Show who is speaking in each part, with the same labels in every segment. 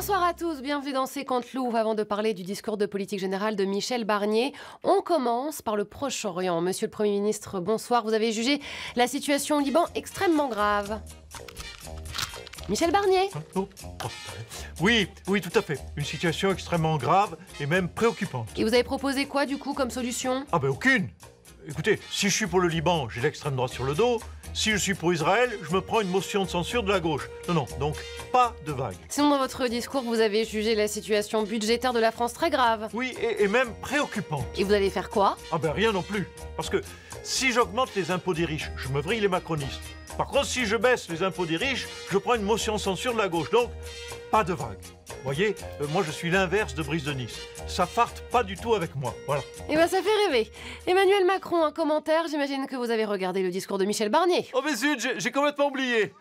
Speaker 1: Bonsoir à tous, bienvenue dans C'est Contre Loup. Avant de parler du discours de politique générale de Michel Barnier, on commence par le Proche-Orient. Monsieur le Premier ministre, bonsoir. Vous avez jugé la situation au Liban extrêmement grave. Michel Barnier.
Speaker 2: Oui, tout à fait. Une situation extrêmement grave et même préoccupante.
Speaker 1: Et vous avez proposé quoi du coup comme solution?
Speaker 2: Ah ben aucune. Écoutez, si je suis pour le Liban, j'ai l'extrême droite sur le dos. Si je suis pour Israël, je me prends une motion de censure de la gauche. Non, donc pas de vague.
Speaker 1: Sinon, dans votre discours, vous avez jugé la situation budgétaire de la France très grave.
Speaker 2: Oui, et même préoccupante.
Speaker 1: Et vous allez faire quoi?
Speaker 2: Ah ben rien non plus. Parce que si j'augmente les impôts des riches, je me vrille les macronistes. Par contre, si je baisse les impôts des riches, je prends une motion de censure de la gauche. Donc, pas de vague. Vous voyez, moi je suis l'inverse de Brice de Nice. Ça farte pas du tout avec moi, voilà.
Speaker 1: Eh ben ça fait rêver. Emmanuel Macron, un commentaire, j'imagine que vous avez regardé le discours de Michel Barnier.
Speaker 3: Oh mais zut, j'ai complètement oublié.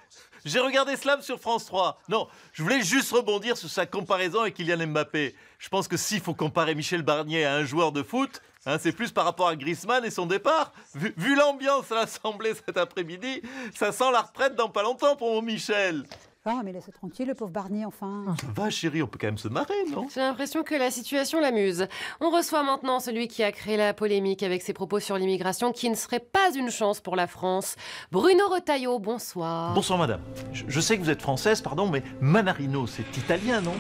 Speaker 3: J'ai regardé Slam sur France 3. Non, je voulais juste rebondir sur sa comparaison avec Kylian Mbappé. Je pense que s'il faut comparer Michel Barnier à un joueur de foot, c'est plus par rapport à Griezmann et son départ. Vu l'ambiance à l'Assemblée cet après-midi, ça sent la retraite dans pas longtemps pour mon Michel.
Speaker 4: Ah, mais laissez tranquille, le pauvre Barnier, enfin.
Speaker 3: Ça va, chérie, on peut quand même se marrer, non?
Speaker 1: J'ai l'impression que la situation l'amuse. On reçoit maintenant celui qui a créé la polémique avec ses propos sur l'immigration, qui ne serait pas une chance pour la France. Bruno Retailleau, bonsoir.
Speaker 3: Bonsoir, madame. Je sais que vous êtes française, pardon, mais Manarino, c'est italien, non?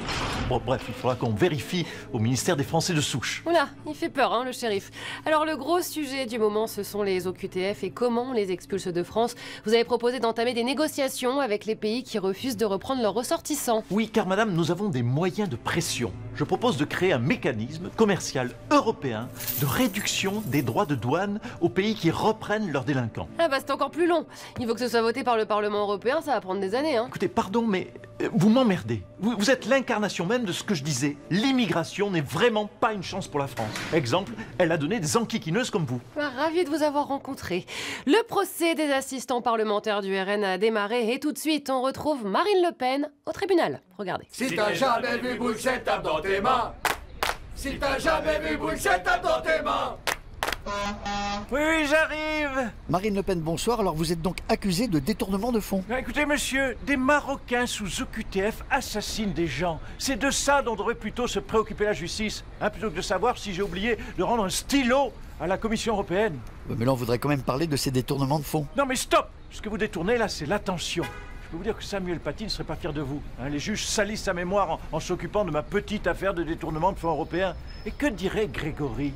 Speaker 3: Bon, bref, il faudra qu'on vérifie au ministère des Français de souche.
Speaker 1: Oula, il fait peur, hein, le shérif. Alors, le gros sujet du moment, ce sont les OQTF et comment on les expulse de France. Vous avez proposé d'entamer des négociations avec les pays qui refusent de reprendre leurs ressortissants.
Speaker 3: Oui, car madame, nous avons des moyens de pression. Je propose de créer un mécanisme commercial européen de réduction des droits de douane aux pays qui reprennent leurs délinquants.
Speaker 1: Ah bah c'est encore plus long. Il faut que ce soit voté par le Parlement européen, ça va prendre des années, hein.
Speaker 3: Écoutez, pardon, mais vous m'emmerdez. Vous êtes l'incarnation même de ce que je disais. L'immigration n'est vraiment pas une chance pour la France. Exemple, elle a donné des enquiquineuses comme vous.
Speaker 1: Ravi de vous avoir rencontré. Le procès des assistants parlementaires du RN a démarré et tout de suite, on retrouve Marine Le Pen au tribunal. Regardez.
Speaker 5: Si t'as jamais vu Bruxelles, tape dans tes mains. Si t'as jamais vu Bruxelles, tape dans tes mains.
Speaker 2: Oui, j'arrive.
Speaker 6: Marine Le Pen, bonsoir. Alors vous êtes donc accusé de détournement de fonds.
Speaker 2: Écoutez, monsieur, des Marocains sous OQTF assassinent des gens. C'est de ça dont devrait plutôt se préoccuper la justice, plutôt que de savoir si j'ai oublié de rendre un stylo à la Commission européenne.
Speaker 6: Mais là, on voudrait quand même parler de ces détournements de fonds.
Speaker 2: Non mais stop. Ce que vous détournez là, c'est l'attention. Je peux vous dire que Samuel Paty ne serait pas fier de vous. Les juges salissent sa mémoire en s'occupant de ma petite affaire de détournement de fonds européens. Et que dirait Grégory?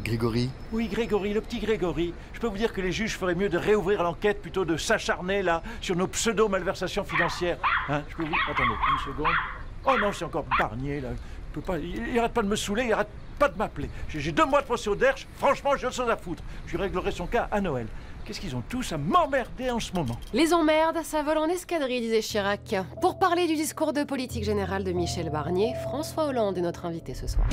Speaker 6: Grégory?
Speaker 2: Oui, Grégory, le petit Grégory. Je peux vous dire que les juges feraient mieux de réouvrir l'enquête plutôt de s'acharner là sur nos pseudo-malversations financières. Je peux vous... Attendez, une seconde. Oh non, c'est encore Barnier là. Je peux pas... Il arrête pas de me saouler, il arrête pas de m'appeler. J'ai 2 mois de procès au Derche, franchement j'ai autre chose à foutre. Je lui réglerai son cas à Noël. Qu'est-ce qu'ils ont tous à m'emmerder en ce moment?
Speaker 1: Les emmerdes, ça vole en escadrille, disait Chirac. Pour parler du discours de politique générale de Michel Barnier, François Hollande est notre invité ce soir.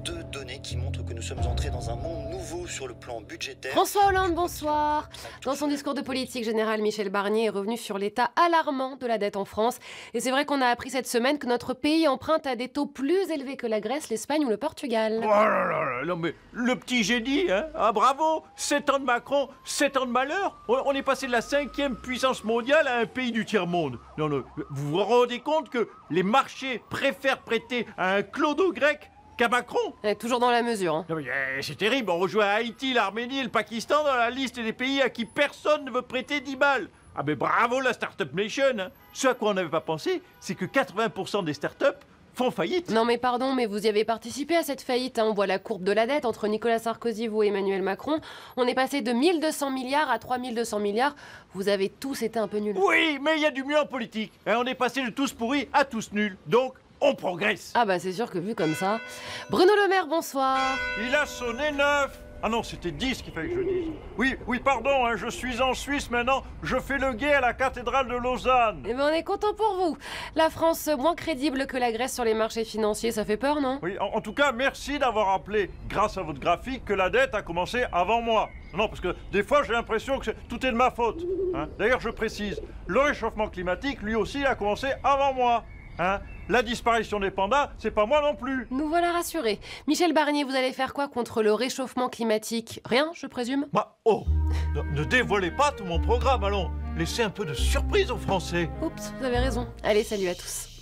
Speaker 7: Deux données qui montrent que nous sommes entrés dans un monde nouveau sur le plan budgétaire.
Speaker 1: François Hollande, bonsoir. Dans son discours de politique générale, Michel Barnier est revenu sur l'état alarmant de la dette en France. Et c'est vrai qu'on a appris cette semaine que notre pays emprunte à des taux plus élevés que la Grèce, l'Espagne ou le Portugal.
Speaker 2: Oh là là, non mais le petit génie, hein. Ah bravo, 7 ans de Macron, 7 ans de malheur. On est passé de la 5e puissance mondiale à un pays du tiers-monde. Non, vous vous rendez compte que les marchés préfèrent prêter à un clodo grec qu'à Macron?
Speaker 1: Toujours dans la mesure. Hein.
Speaker 2: Non mais c'est terrible, on rejoint Haïti, l'Arménie et le Pakistan dans la liste des pays à qui personne ne veut prêter 10 balles. Ah mais bravo la Startup Nation, hein. Ce à quoi on n'avait pas pensé, c'est que 80% des startups font faillite.
Speaker 1: Non mais pardon, mais vous y avez participé à cette faillite. On voit la courbe de la dette entre Nicolas Sarkozy, vous et Emmanuel Macron. On est passé de 1200 milliards à 3200 milliards. Vous avez tous été un peu nuls.
Speaker 2: Oui, mais il y a du mieux en politique. On est passé de tous pourris à tous nuls. Donc, on progresse.
Speaker 1: Ah bah c'est sûr que vu comme ça... Bruno Le Maire, bonsoir.
Speaker 2: Il a sonné 9. Ah non, c'était 10 qu'il fallait que je dise. Oui, pardon, je suis en Suisse maintenant. Je fais le guet à la cathédrale de Lausanne.
Speaker 1: Eh ben on est content pour vous. La France moins crédible que la Grèce sur les marchés financiers, ça fait peur, non?
Speaker 2: Oui, en tout cas, merci d'avoir rappelé, grâce à votre graphique, que la dette a commencé avant moi. Non, parce que des fois, j'ai l'impression que tout est de ma faute. D'ailleurs, je précise, le réchauffement climatique, lui aussi, a commencé avant moi. la disparition des pandas, c'est pas moi non plus.
Speaker 1: Nous voilà rassurés. Michel Barnier, vous allez faire quoi contre le réchauffement climatique? Rien, je présume?
Speaker 2: Bah, oh, ne dévoilez pas tout mon programme, allons. Laissez un peu de surprise aux Français.
Speaker 1: Oups, vous avez raison. Allez, salut à tous.